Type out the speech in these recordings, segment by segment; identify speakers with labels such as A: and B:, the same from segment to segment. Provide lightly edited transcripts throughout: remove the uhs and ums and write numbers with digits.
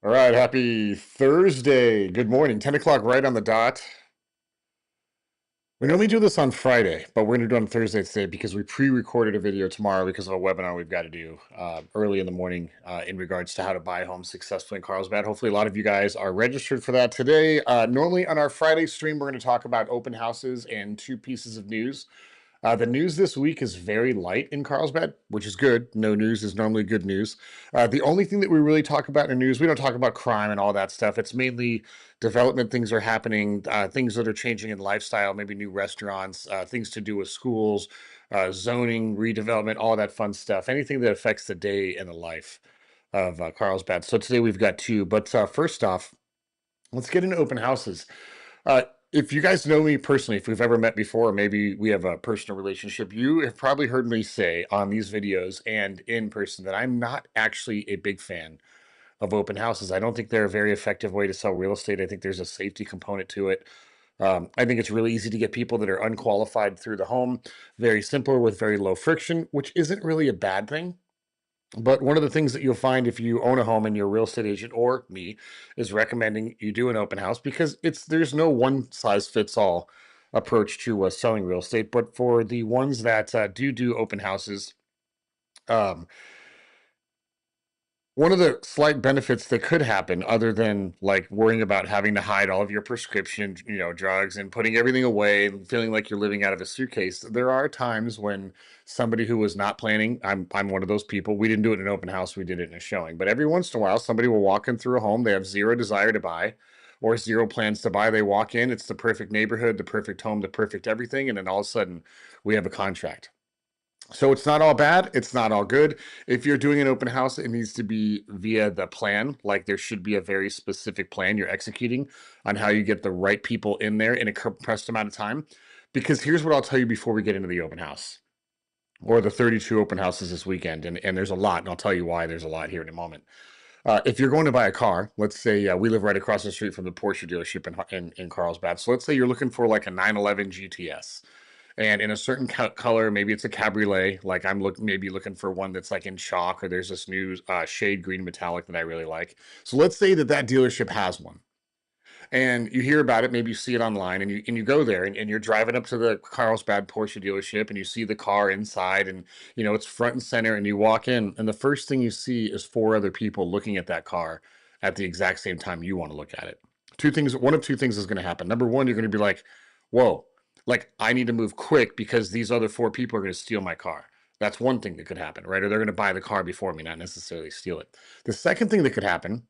A: All right, happy Thursday. Good morning. 10 o'clock right on the dot. We normally do this on Friday, but we're going to do it on Thursday today because we pre-recorded a video tomorrow because of a webinar we've got to do early in the morning in regards to how to buy homes successfully in Carlsbad. Hopefully a lot of you guys are registered for that today. Normally on our Friday stream, we're going to talk about open houses and two pieces of news. The news this week is very light in Carlsbad, which is good. No news is normally good news. The only thing that we really talk about in news, we don't talk about crime and all that stuff. It's mainly development things are happening, things that are changing in lifestyle, maybe new restaurants, things to do with schools, zoning, redevelopment, all that fun stuff. Anything that affects the day and the life of Carlsbad. So today we've got two. But first off, let's get into open houses. If you guys know me personally, if we've ever met before, or maybe we have a personal relationship, you have probably heard me say on these videos and in person that I'm not actually a big fan of open houses. I don't think they're a very effective way to sell real estate. I think there's a safety component to it. I think it's really easy to get people that are unqualified through the home, very simple with very low friction, which isn't really a bad thing. But one of the things that you'll find if you own a home and you're a real estate agent or me is recommending you do an open house because there's no one size fits all approach to selling real estate. But for the ones that do open houses, um, one of the slight benefits that could happen, other than like worrying about having to hide all of your prescription, drugs and putting everything away and feeling like you're living out of a suitcase, there are times when somebody who was not planning, I'm one of those people. We didn't do it in an open house, we did it in a showing. But every once in a while, somebody will walk in through a home, they have zero desire to buy or zero plans to buy. They walk in, it's the perfect neighborhood, the perfect home, the perfect everything, and then all of a sudden we have a contract. So it's not all bad. It's not all good. If you're doing an open house, it needs to be via the plan. Like there should be a very specific plan you're executing on how you get the right people in there in a compressed amount of time. Because here's what I'll tell you before we get into the open house or the 32 open houses this weekend. And there's a lot, and I'll tell you why there's a lot here in a moment. If you're going to buy a car, let's say we live right across the street from the Porsche dealership in Carlsbad. So let's say you're looking for like a 911 GTS and in a certain color, maybe it's a cabriolet. Like I'm maybe looking for one that's like in chalk, or there's this new shade green metallic that I really like. So let's say that dealership has one, and you hear about it. Maybe you see it online, and you go there, and you're driving up to the Carlsbad Porsche dealership, and you see the car inside, and it's front and center, and you walk in, and the first thing you see is four other people looking at that car at the exact same time you want to look at it. One of two things is going to happen. Number one, you're going to be like, whoa, like I need to move quick because these other four people are going to steal my car. That's one thing that could happen, right? Or they're going to buy the car before me, not necessarily steal it. The second thing that could happen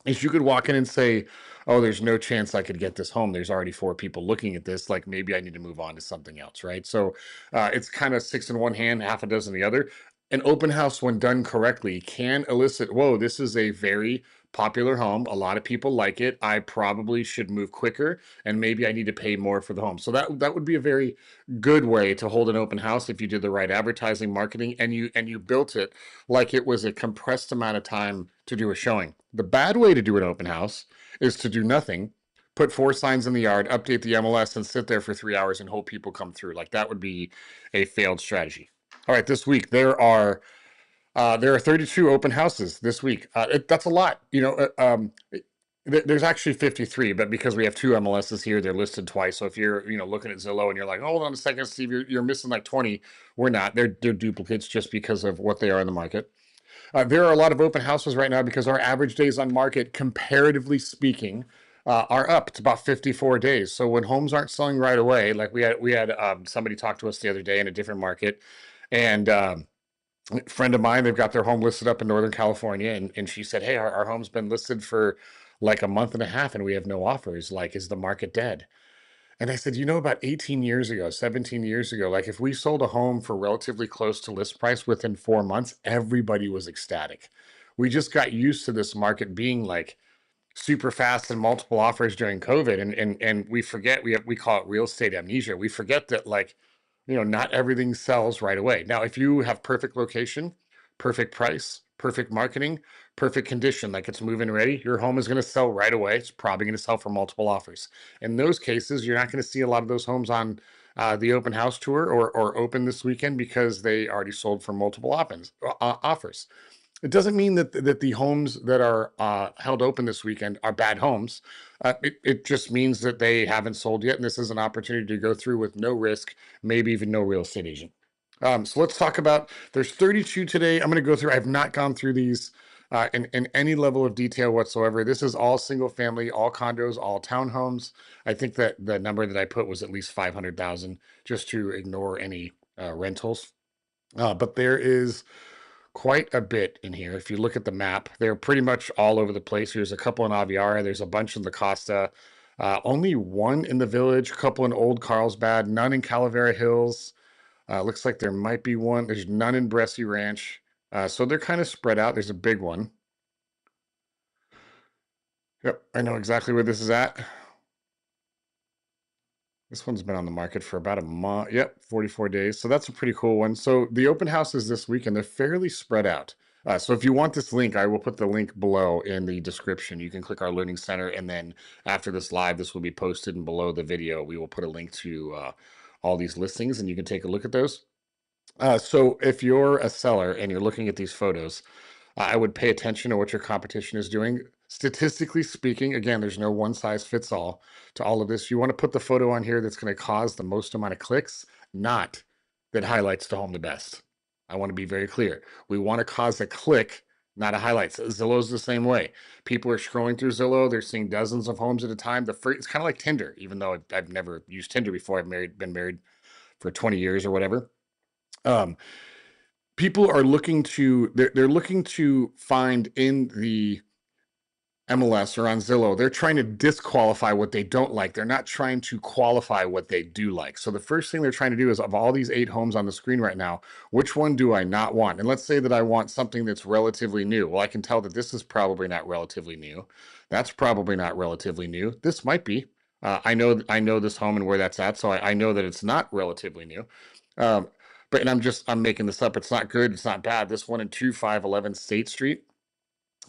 A: is you could walk in and say, oh, there's no chance I could get this home. There's already four people looking at this. Like maybe I need to move on to something else, right? So it's kind of six in one hand, half a dozen in the other. An open house, when done correctly, can elicit, whoa, this is a very popular home. A lot of people like it. I probably should move quicker, and maybe I need to pay more for the home. So that would be a very good way to hold an open house if you did the right advertising, marketing, and you built it like it was a compressed amount of time to do a showing. The bad way to do an open house is to do nothing, put four signs in the yard, update the MLS, and sit there for 3 hours and hope people come through. Like that would be a failed strategy. All right, this week there are 32 open houses this week. That's a lot. There's actually 53, but because we have two MLSs here, they're listed twice. So if you're looking at Zillow and you're like, hold on a second, Steve, you're missing like 20. We're not. They're duplicates just because of what they are in the market. There are a lot of open houses right now because our average days on market, comparatively speaking, are up. It's about 54 days. So when homes aren't selling right away, like we had somebody talk to us the other day in a different market, and a friend of mine, they've got their home listed up in Northern California, and she said, "Hey, our home's been listed for like a month and a half, and we have no offers. Like, is the market dead?" And I said, about 18 years ago, 17 years ago, like if we sold a home for relatively close to list price within 4 months, everybody was ecstatic. We just got used to this market being like super fast and multiple offers during COVID. And we forget, we call it real estate amnesia. We forget that like, not everything sells right away. Now, if you have perfect location, perfect price, perfect marketing, perfect condition, like it's move-in ready, your home is going to sell right away. It's probably going to sell for multiple offers. In those cases, you're not going to see a lot of those homes on the open house tour or open this weekend because they already sold for multiple offers. It doesn't mean that the homes that are held open this weekend are bad homes. It just means that they haven't sold yet, and this is an opportunity to go through with no risk, maybe even no real estate agent. So let's talk about. There's 32 today. I'm going to go through. I have not gone through these in any level of detail whatsoever. This is all single family, all condos, all townhomes. I think that the number that I put was at least 500,000, just to ignore any rentals. But there is quite a bit in here. If you look at the map, they're pretty much all over the place. There's a couple in Aviara, there's a bunch in La Costa, only one in the Village, a couple in Old Carlsbad, none in Calavera Hills. Looks like there might be one. There's none in Bressie Ranch. So they're kind of spread out. There's a big one. Yep, I know exactly where this is at. This one's been on the market for about a month. Yep, 44 days. So that's a pretty cool one. So the open houses this weekend, they're fairly spread out. So if you want this link, I will put the link below in the description. You can click our learning center, and then after this live, this will be posted, and below the video, we will put a link to all these listings, and you can take a look at those. So if you're a seller and you're looking at these photos, I would pay attention to what your competition is doing. Statistically speaking, again, there's no one size fits all to all of this. You want to put the photo on here that's going to cause the most amount of clicks, not that highlights the home the best. I want to be very clear. We want to cause a click, not a highlight. Zillow's the same way. People are scrolling through Zillow. They're seeing dozens of homes at a time. It's kind of like Tinder, even though I've never used Tinder before. Been married for 20 years or whatever. Um, People are looking to they're looking to find in the MLS or on Zillow, they're trying to disqualify what they don't like. They're not trying to qualify what they do like. So the first thing they're trying to do is, of all these 8 homes on the screen right now, which one do I not want? And let's say that I want something that's relatively new. Well, I can tell that this is probably not relatively new. That's probably not relatively new. This might be. I know this home and where that's at, so I know that it's not relatively new. Um, but and I'm making this up. It's not good. It's not bad. This one in 2511 State Street.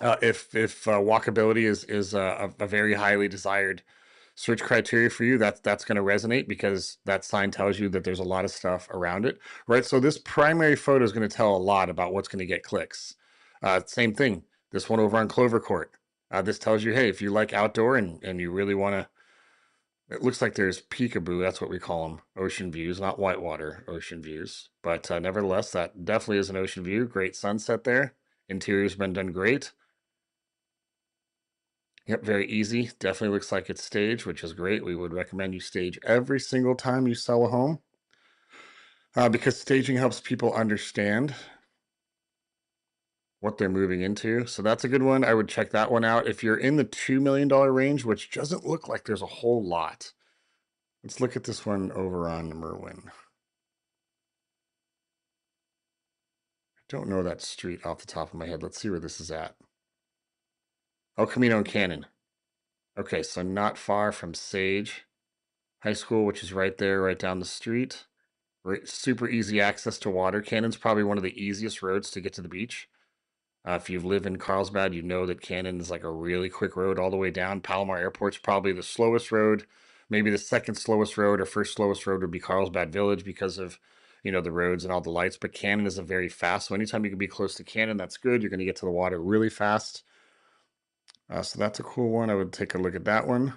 A: If walkability is a very highly desired search criteria for you, that's going to resonate because that sign tells you that there's a lot of stuff around it, right? So this primary photo is going to tell a lot about what's going to get clicks. Same thing. This one over on Clover Court. This tells you, hey, if you like outdoor and you really want to, it looks like there's peekaboo. That's what we call them, ocean views, not whitewater ocean views. But nevertheless, that definitely is an ocean view. Great sunset there. Interior's been done great. Yep, very easy. Definitely looks like it's staged, which is great. We would recommend you stage every single time you sell a home because staging helps people understand what they're moving into. So that's a good one. I would check that one out. If you're in the $2 million range, which doesn't look like there's a whole lot, let's look at this one over on Merwin. I don't know that street off the top of my head. Let's see where this is at. El Camino and Cannon. Okay, so not far from Sage High School, which is right there, right down the street. Super easy access to water. Cannon's probably one of the easiest roads to get to the beach. If you live in Carlsbad, you know that Cannon is like a really quick road all the way down. Palomar Airport's probably the slowest road. Maybe the second slowest road or first slowest road would be Carlsbad Village because of, the roads and all the lights. But Cannon is a very fast. So anytime you can be close to Cannon, that's good. You're going to get to the water really fast. So that's a cool one. I would take a look at that one.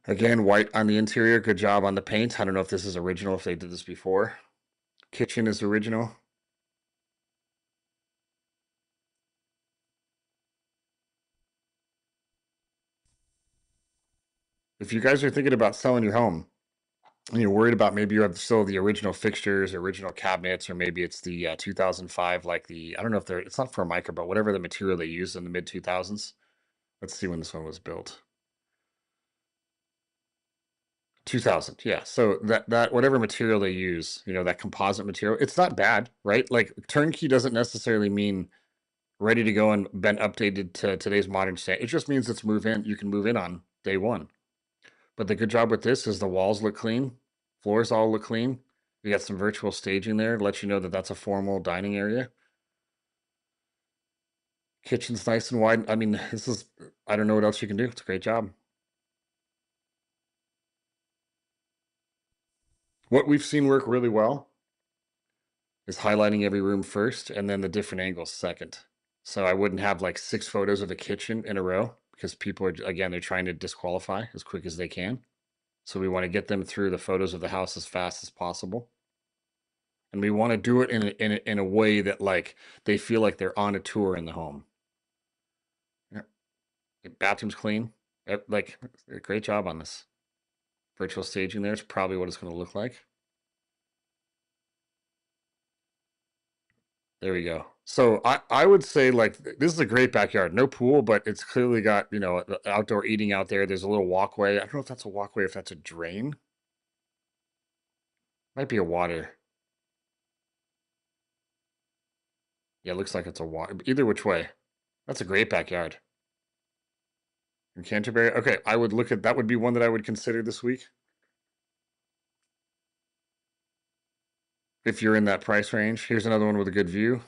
A: Again, white on the interior. Good job on the paint. I don't know if this is original, if they did this before. Kitchen is original. If you guys are thinking about selling your home and you're worried about maybe you have still the original fixtures, original cabinets, or maybe it's the 2005, like the, I don't know if they're, it's not Formica, but whatever the material they used in the mid 2000s. Let's see when this one was built. 2000, yeah. So that whatever material they use, that composite material, it's not bad, right? Like turnkey doesn't necessarily mean ready to go and been updated to today's modern standard. It just means it's move in. You can move in on day one. But the good job with this is the walls look clean, floors all look clean. You got some virtual staging there to let you know that that's a formal dining area. Kitchen's nice and wide. I mean, this is, I don't know what else you can do. It's a great job. What we've seen work really well is highlighting every room first and then the different angles second. So I wouldn't have like 6 photos of a kitchen in a row because people are, again, they're trying to disqualify as quick as they can. So we want to get them through the photos of the house as fast as possible. And we want to do it in a way that like they feel like they're on a tour in the home. Yeah. Bathroom's clean. Like, great job on this. Virtual staging there is probably what it's going to look like. There we go. So I would say like this is a great backyard. No pool, but it's clearly got, outdoor eating out there. There's a little walkway. I don't know if that's a walkway, if that's a drain. Might be a water. Yeah, it looks like it's a water. Either which way. That's a great backyard. In Canterbury. Okay, I would look at that would be one that I would consider this week. If you're in that price range. Here's another one with a good view.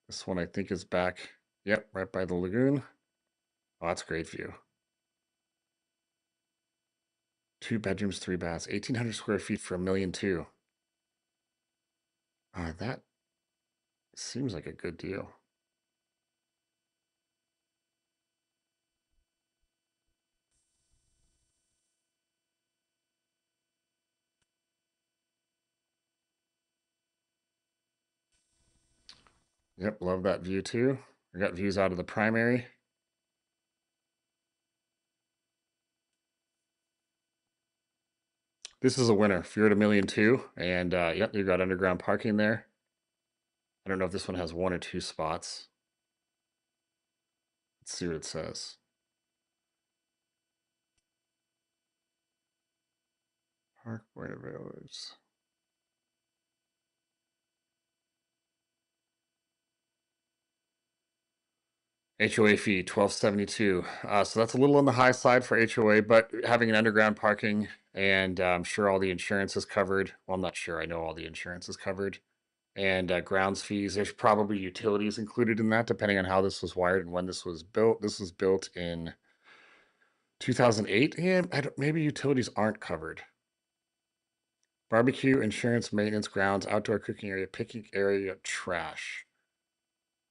A: This one I think is back. Yep, right by the lagoon. Oh, that's a great view. 2 bedrooms, 3 baths, 1,800 square feet for $1,200,000. That seems like a good deal. Yep, love that view too. I got views out of the primary. This is a winner. If you're at $1,200,000, and yep, you got underground parking there. I don't know if this one has 1 or 2 spots. Let's see what it says. Parkway Village. HOA fee $1,272. So that's a little on the high side for HOA, but having an underground parking, and I'm sure all the insurance is covered. Well, I'm not sure. I know all the insurance is covered. And grounds fees. There's probably utilities included in that, depending on how this was wired and when this was built. This was built in 2008, and maybe utilities aren't covered. Barbecue, insurance, maintenance, grounds, outdoor cooking area, picnic area, trash.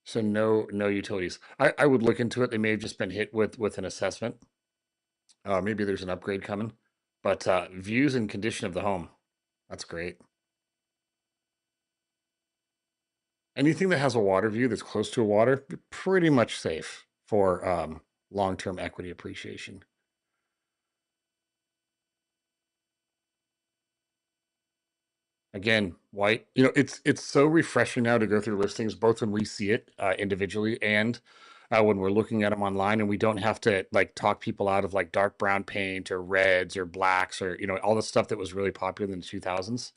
A: So no utilities. I would look into it. They may have just been hit with an assessment. Maybe there's an upgrade coming. But views and condition of the home. That's great. Anything that has a water view that's close to a water, pretty much safe for long-term equity appreciation. Again, white. It's so refreshing now to go through listings, both when we see it individually and when we're looking at them online, and we don't have to like talk people out of like dark brown paint or reds or blacks or all the stuff that was really popular in the 2000s.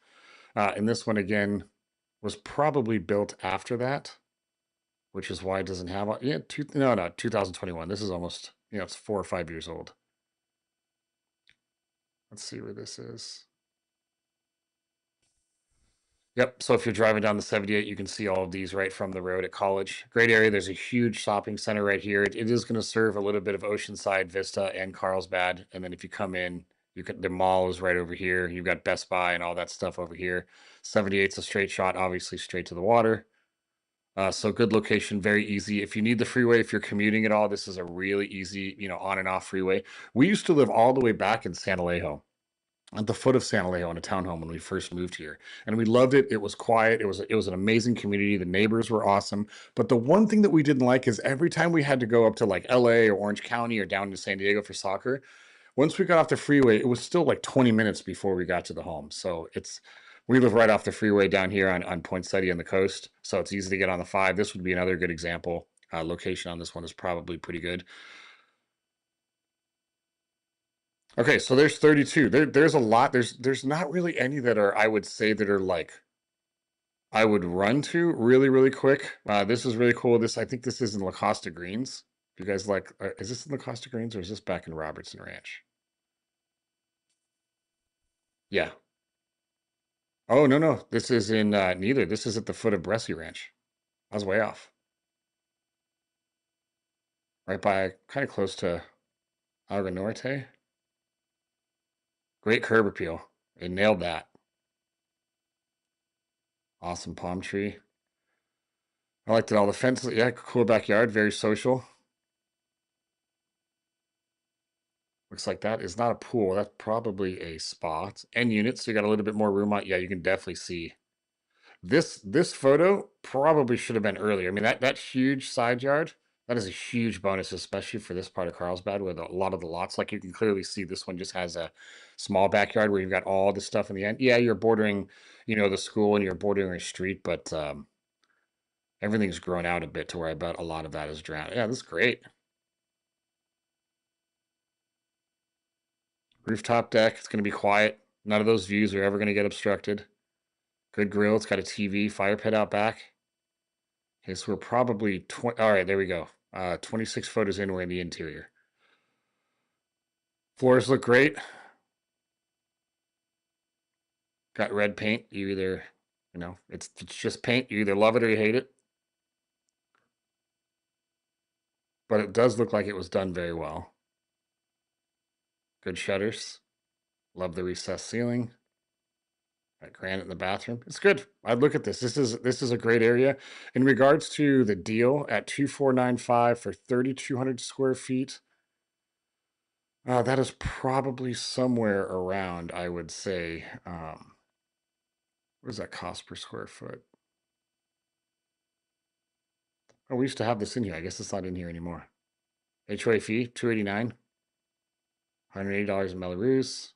A: And this one again was probably built after that, which is why it doesn't have no 2021. This is almost it's 4 or 5 years old. Let's see where this is. Yep. So if you're driving down the 78, you can see all of these right from the road at College. Great area. There's a huge shopping center right here. It is going to serve a little bit of Oceanside, Vista, and Carlsbad. And then if you come in, the mall is right over here. You've got Best Buy and all that stuff over here. 78's a straight shot, obviously straight to the water. So good location, very easy. If you need the freeway, if you're commuting at all, this is a really easy, on and off freeway. We used to live all the way back in San Alejo, at the foot of San Alejo in a townhome when we first moved here. And we loved it. It was quiet. It was an amazing community. The neighbors were awesome. But the one thing that we didn't like is every time we had to go up to like LA or Orange County or down to San Diego for soccer, Once we got off the freeway, it was still like 20 minutes before we got to the home. So we live right off the freeway down here on Poinsettia on the coast. So it's easy to get on the 5. This would be another good example. Location on this one is probably pretty good. Okay, so there's 32. There's a lot. There's not really any that are, I would say, that are like I would run to really, really quick. This is really cool. I think this is in La Costa Greens. If you guys like, is this in La Costa Greens or is this back in Robertson Ranch? Yeah. Oh, no, no. This is in neither. This is at the foot of Bressie Ranch. I was way off. Right by, kind of close to Agua Norte. Great curb appeal. They nailed that. Awesome palm tree. I liked it all. The fence, yeah, cool backyard, very social. Looks like that is not a pool. That's probably a spa. It's end unit, so you got a little bit more room on. Yeah, you can definitely see this photo probably should have been earlier. I mean, that huge side yard, that is a huge bonus, especially for this part of Carlsbad with a lot of the lots. Like you can clearly see this one just has a small backyard where you've got all the stuff in the end. Yeah, you're bordering, the school and you're bordering a street, but everything's grown out a bit to where I bet a lot of that is drowned. Yeah, this is great. Rooftop deck. It's going to be quiet. None of those views are ever going to get obstructed. Good grill. It's got a TV, fire pit out back. Okay, so we're probably 20. All right, there we go. 26 photos in, we're in the interior. Floors look great. Got red paint. You either, it's just paint. You either love it or you hate it. But it does look like it was done very well. Good shutters. Love the recessed ceiling. Got granite in the bathroom. It's good. I'd look at this. This is a great area. In regards to the deal at 2495 for 3,200 square feet, that is probably somewhere around, I would say. What does that cost per square foot? Oh, we used to have this in here. I guess it's not in here anymore. HOA fee, $289. $180 in Melrose.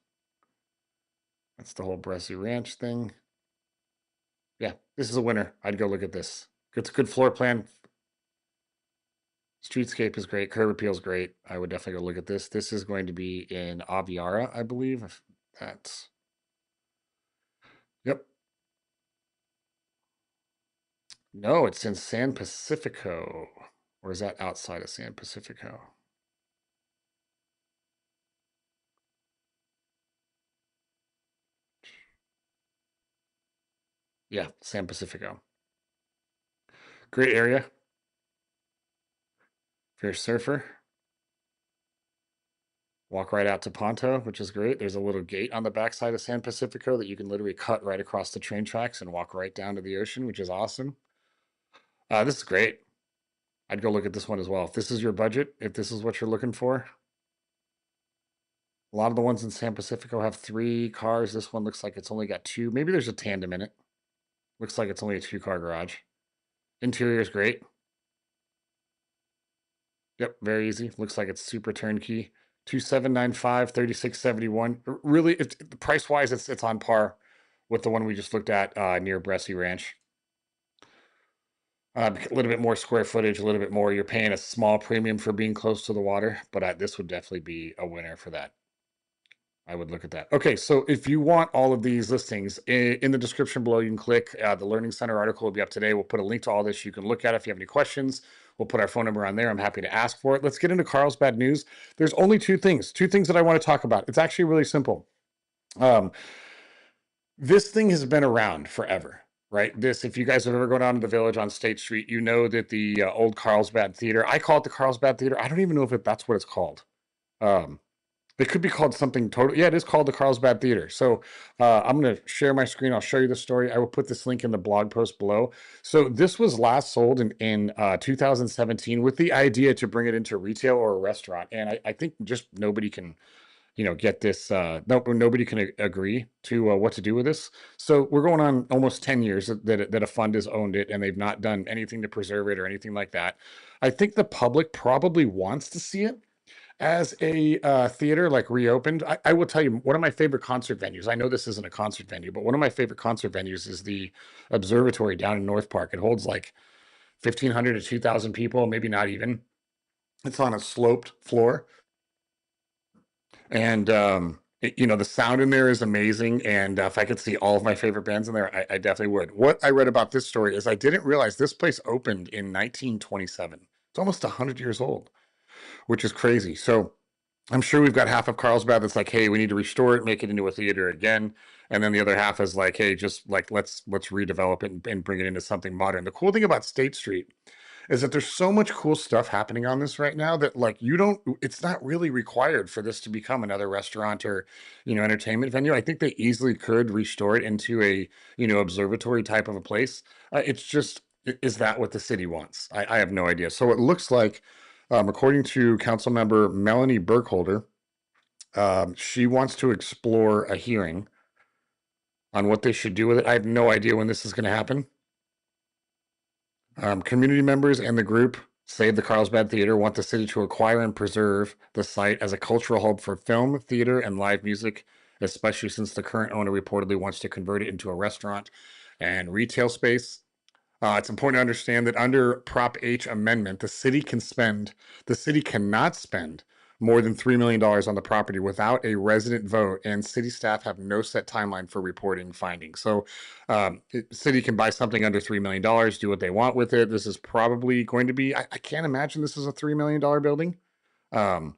A: That's the whole Bressie Ranch thing. Yeah, this is a winner. I'd go look at this. It's a good floor plan. Streetscape is great. Curb appeal is great. I would definitely go look at this. This is going to be in Aviara, I believe. If that's Yep. No, it's in San Pacifico. Or is that outside of San Pacifico? Yeah, San Pacifico. Great area. If you're a surfer, walk right out to Ponto, which is great. There's a little gate on the backside of San Pacifico that you can literally cut right across the train tracks and walk right down to the ocean, which is awesome. This is great. I'd go look at this one as well. If this is your budget, if this is what you're looking for, a lot of the ones in San Pacifico have 3 cars. This one looks like it's only got 2. Maybe there's a tandem in it. Looks like it's only a 2-car garage. Interior is great. Yep, very easy. Looks like it's super turnkey. 2795, 3671. Really, price wise, it's on par with the one we just looked at near Bressie Ranch. A little bit more square footage, a little bit more. You're paying a small premium for being close to the water, but this would definitely be a winner for that. I would look at that. Okay, so if you want all of these listings, in the description below, you can click the Learning Center article will be up today. We'll put a link to all this. You can look at it if you have any questions. We'll put our phone number on there. I'm happy to ask for it. Let's get into Carlsbad news. There's only two things that I want to talk about. It's actually really simple. This thing has been around forever, right? If you guys have ever gone down to the Village on State Street, you know that the old Carlsbad Theater, I call it the Carlsbad Theater. I don't even know if that's what it's called. It could be called something total. Yeah, it is called the Carlsbad Theater. So I'm going to share my screen. I'll show you the story. I will put this link in the blog post below. So this was last sold in 2017 with the idea to bring it into retail or a restaurant. And I think just nobody can, get this. Nobody can agree to what to do with this. So we're going on almost 10 years that a fund has owned it, and they've not done anything to preserve it or anything like that. I think the public probably wants to see it. As a theater like reopened, I will tell you one of my favorite concert venues. I know this isn't a concert venue, but one of my favorite concert venues is the Observatory down in North Park. It holds like 1,500 to 2,000 people, maybe not even. It's on a sloped floor, and the sound in there is amazing. And if I could see all of my favorite bands in there, I definitely would. What I read about this story is I didn't realize this place opened in 1927. It's almost 100 years old, which is crazy. So I'm sure we've got half of Carlsbad that's like, hey, we need to restore it, make it into a theater again. And then the other half is like, hey, just like let's redevelop it and bring it into something modern. The cool thing about State Street is that there's so much cool stuff happening on this right now that like you don't it's not really required for this to become another restaurant or entertainment venue. I think they easily could restore it into a observatory type of a place. It's just is that what the city wants? I have no idea. So it looks like according to council member Melanie Burkholder, she wants to explore a hearing on what they should do with it. I have no idea when this is going to happen. Community members and the group Save the Carlsbad Theater want the city to acquire and preserve the site as a cultural hub for film, theater, and live music, especially since the current owner reportedly wants to convert it into a restaurant and retail space. It's important to understand that under Prop H amendment, the city cannot spend more than $3 million on the property without a resident vote, and city staff have no set timeline for reporting findings. So, city can buy something under $3 million, do what they want with it. This is probably going to be. I can't imagine this is a $3 million building. Um,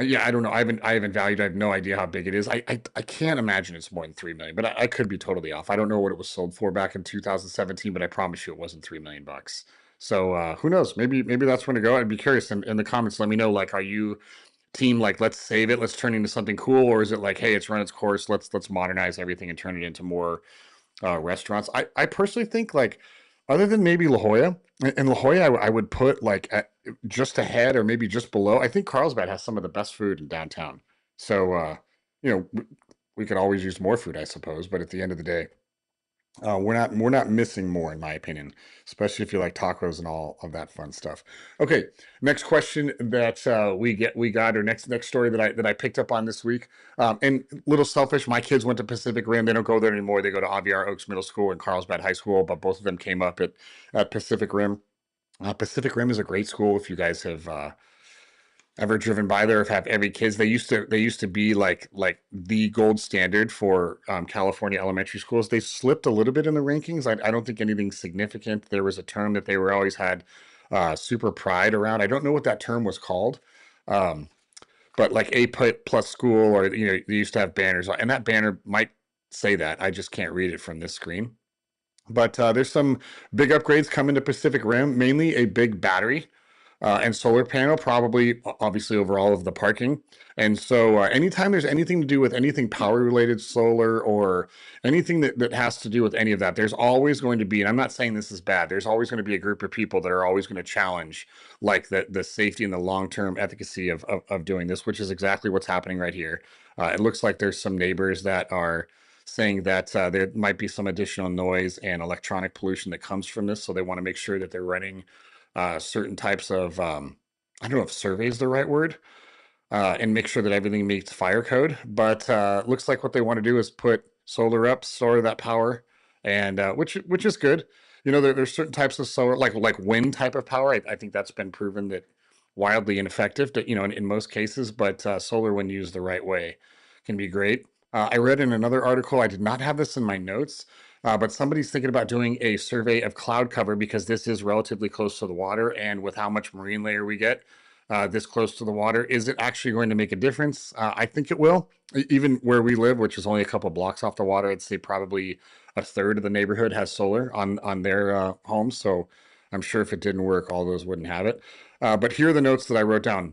A: yeah, I don't know. I haven't valued. I have no idea how big it is. I can't imagine it's more than 3 million, but I could be totally off. I don't know what it was sold for back in 2017, but I promise you it wasn't 3 million bucks. So who knows? Maybe that's when to go. I'd be curious in the comments. Let me know. Like, are you team like let's save it, let's turn it into something cool, or is it like, hey, it's run its course. Let's modernize everything and turn it into more restaurants. I personally think like other than maybe La Jolla, and La Jolla, I would put like just ahead or maybe just below. I think Carlsbad has some of the best food in downtown. So you know, we could always use more food, I suppose. But at the end of the day, we're not missing more, in my opinion, especially if you like tacos and all of that fun stuff. Okay, next question that we got, or next story that I picked up on this week. And little selfish, my kids went to Pacific Rim. They don't go there anymore. They go to Aviar Oaks Middle School and Carlsbad High School, but both of them came up at Pacific Rim. Pacific Rim is a great school. If you guys have ever driven by there, have every kids, they used to be like the gold standard for California elementary schools. They slipped a little bit in the rankings. I don't think anything significant. There was a term that they were always had super pride around. I don't know what that term was called. um, but like plus school, or they used to have banners, and that banner might say that. I just can't read it from this screen. But there's some big upgrades coming to Pacific Rim, mainly a big battery and solar panel, probably obviously over all of the parking. And so anytime there's anything to do with anything power related, solar, or anything that has to do with any of that, there's always going to be, and I'm not saying this is bad, there's always going to be a group of people that are always going to challenge like the safety and the long-term efficacy of doing this, which is exactly what's happening right here. It looks like there's some neighbors that are saying that there might be some additional noise and electronic pollution that comes from this. So they want to make sure that they're running certain types of, I don't know if survey is the right word, and make sure that everything meets fire code. But looks like what they want to do is put solar up, store that power, and which is good. There's certain types of solar, like wind type of power. I think that's been proven that wildly ineffective, in most cases. But solar, when used the right way, can be great. I read in another article, I did not have this in my notes, but somebody's thinking about doing a survey of cloud cover because this is relatively close to the water, and with how much marine layer we get this close to the water, is it actually going to make a difference? I think it will. Even where we live, which is only a couple blocks off the water, I'd say probably a third of the neighborhood has solar on their homes. So I'm sure if it didn't work, all those wouldn't have it. But here are the notes that I wrote down.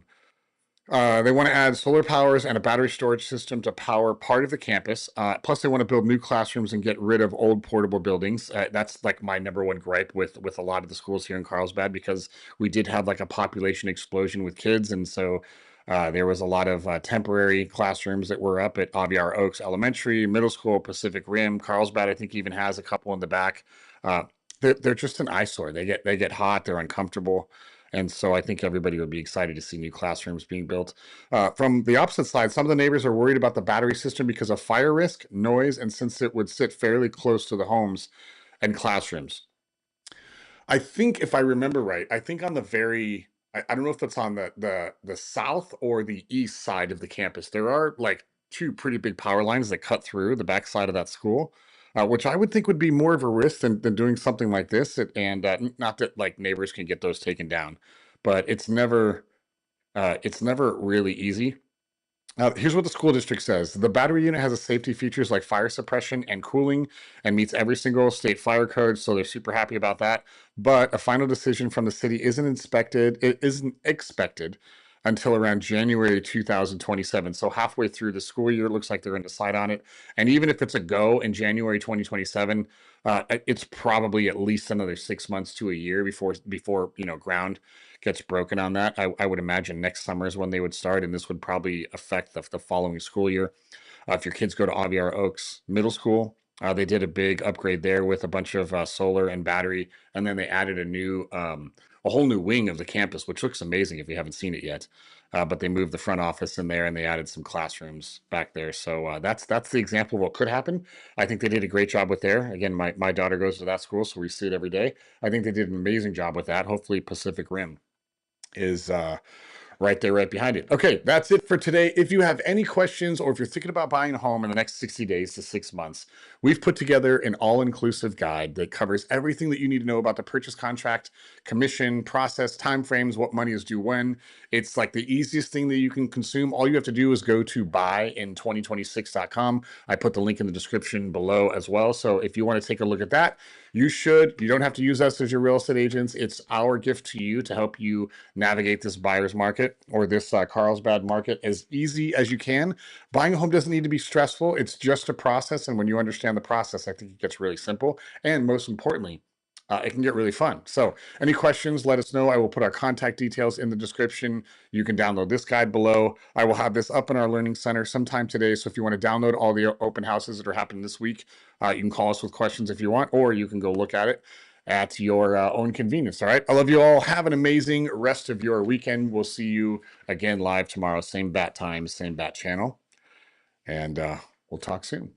A: They want to add solar powers and a battery storage system to power part of the campus. Plus, they want to build new classrooms and get rid of old portable buildings. That's like my number one gripe with a lot of the schools here in Carlsbad, because we did have like a population explosion with kids, and so there was a lot of temporary classrooms that were up at Aviar Oaks Elementary, Middle School, Pacific Rim, Carlsbad. I think even has a couple in the back. They're just an eyesore. They get hot. They're uncomfortable. And so I think everybody would be excited to see new classrooms being built. From the opposite side, some of the neighbors are worried about the battery system because of fire risk, noise, and since it would sit fairly close to the homes and classrooms. I think if I remember right, I think on the very I don't know if that's on the south or the east side of the campus. There are like two pretty big power lines that cut through the backside of that school, which I would think would be more of a risk than doing something like this. And not that like neighbors can get those taken down, but it's never really easy. Here's what the school district says. The battery unit has a safety features like fire suppression and cooling and meets every single state fire code, so they're super happy about that. But a final decision from the city it isn't expected until around January 2027. So halfway through the school year, it looks like they're going to decide on it. And even if it's a go in January 2027, it's probably at least another 6 months to a year before ground gets broken on that. I would imagine next summer is when they would start, and this would probably affect the following school year. If your kids go to Aviar Oaks Middle School, they did a big upgrade there with a bunch of solar and battery, and then they added a whole new wing of the campus, which looks amazing if you haven't seen it yet. But they moved the front office in there, and they added some classrooms back there. So that's the example of what could happen. I think they did a great job with there. Again, my daughter goes to that school, so we see it every day. I think they did an amazing job with that. Hopefully, Pacific Rim is right there, right behind it. Okay, that's it for today. If you have any questions or if you're thinking about buying a home in the next 60 days to 6 months, we've put together an all-inclusive guide that covers everything that you need to know about the purchase contract, commission, process, timeframes, what money is due when. It's like the easiest thing that you can consume. All you have to do is go to buyin2026.com. I put the link in the description below as well. So if you want to take a look at that, you should. You don't have to use us as your real estate agents. It's our gift to you to help you navigate this buyer's market or this Carlsbad market as easy as you can. Buying a home doesn't need to be stressful. It's just a process. And when you understand the process, I think it gets really simple. And most importantly, it can get really fun. So any questions, let us know. I will put our contact details in the description. You can download this guide below. I will have this up in our learning center sometime today. So if you want to download all the open houses that are happening this week, you can call us with questions if you want, or you can go look at it at your own convenience. All right. I love you all. Have an amazing rest of your weekend. We'll see you again live tomorrow. Same bat time, same bat channel. And we'll talk soon.